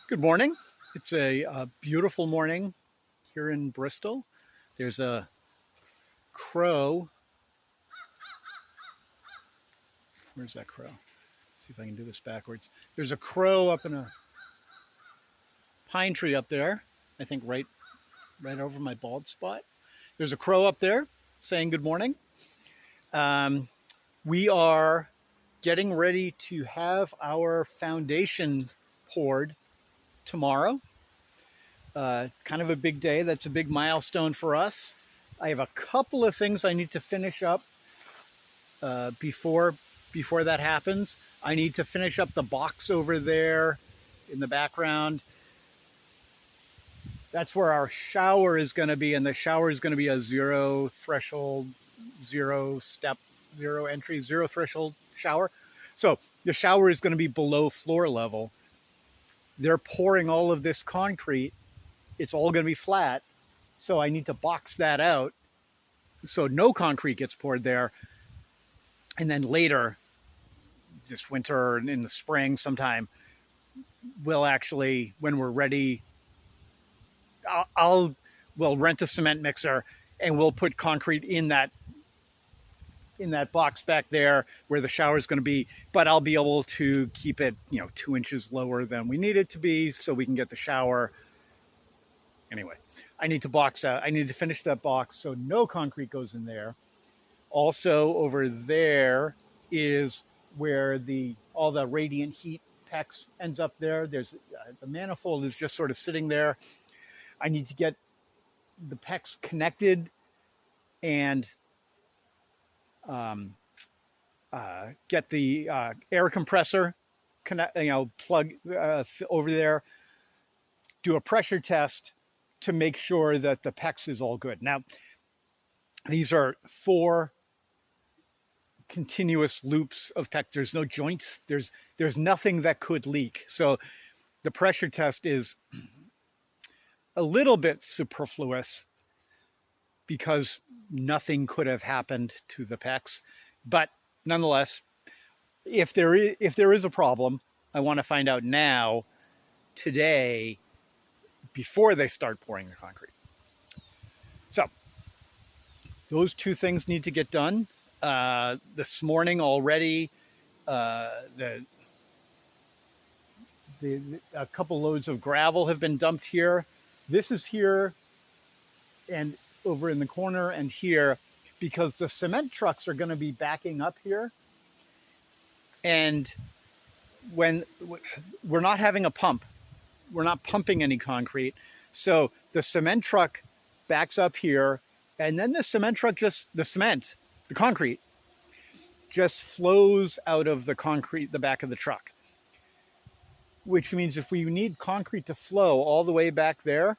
Good morning. It's a beautiful morning here in Bristol. There's a crow. Where's that crow? See if I can do this backwards. There's a crow up in a pine tree up there. I think right over my bald spot. There's a crow up there saying good morning. We are getting ready to have our foundation poured tomorrow. Kind of a big day. That's a big milestone for us. I have a couple of things I need to finish up before that happens. I need to finish up the box over there in the background. That's where our shower is going to be, and the shower is going to be a zero threshold, zero step, zero entry, zero threshold shower. So the shower is going to be below floor level. They're pouring all of this concrete. It's all going to be flat. So I need to box that out so no concrete gets poured there. And then later, this winter and in the spring sometime, we'll actually, when we're ready, we'll rent a cement mixer and we'll put concrete in that box back there where the shower is going to be, but I'll be able to keep it, 2 inches lower than we need it to be so we can get the shower. Anyway, I need to finish that box so no concrete goes in there. Also over there is where all the radiant heat PEX ends up there. There's the manifold is just sort of sitting there. I need to get the PEX connected and get the air compressor plug over there, do a pressure test to make sure that the PEX is all good. Now, these are 4 continuous loops of PEX. There's no joints. There's nothing that could leak. So the pressure test is a little bit superfluous because nothing could have happened to the PEX. But nonetheless, if there is a problem, I want to find out now, today, before they start pouring the concrete. So those 2 things need to get done. This morning already, a couple loads of gravel have been dumped here. This is here and over in the corner and here because the cement trucks are going to be backing up here. And when we're not having a pump, we're not pumping any concrete. So the cement truck backs up here and then the concrete just flows out of the back of the truck. Which means if we need concrete to flow all the way back there,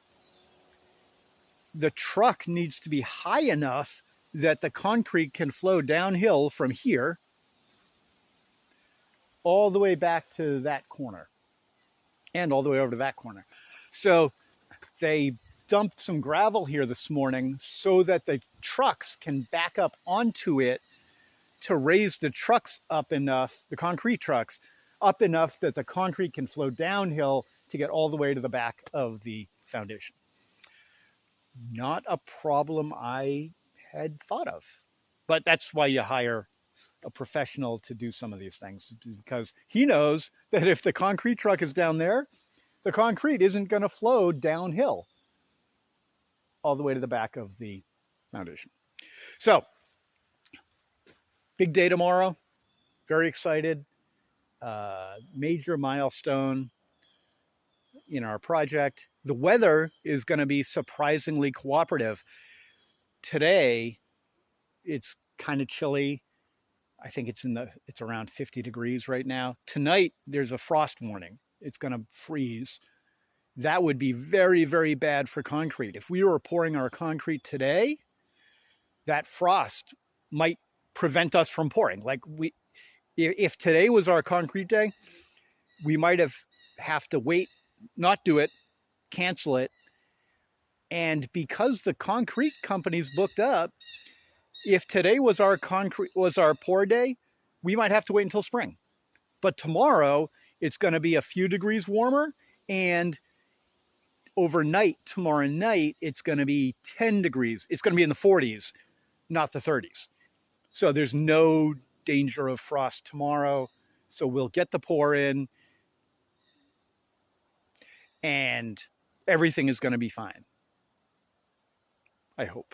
the truck needs to be high enough that the concrete can flow downhill from here all the way back to that corner and all the way over to that corner. So they dumped some gravel here this morning so that the trucks can back up onto it to raise the trucks up enough, the concrete trucks, up enough that the concrete can flow downhill to get all the way to the back of the foundation. Not a problem I had thought of, but that's why you hire a professional to do some of these things, because he knows that if the concrete truck is down there, the concrete isn't going to flow downhill all the way to the back of the foundation. So, big day tomorrow. Very excited. Major milestone in our project. The weather is going to be surprisingly cooperative. Today, it's kind of chilly. I think it's around 50 degrees right now. Tonight, there's a frost warning. It's going to freeze. That would be very, very bad for concrete. If we were pouring our concrete today, that frost might prevent us from pouring. If today was our concrete day, we might have to wait, not do it, cancel it. And because the concrete company's booked up, if today was our pour day, we might have to wait until spring. But tomorrow, it's going to be a few degrees warmer And overnight, tomorrow night, it's going to be 10 degrees. It's going to be in the 40s, not the 30s. So there's no danger of frost tomorrow. So we'll get the pour in and everything is going to be fine. I hope.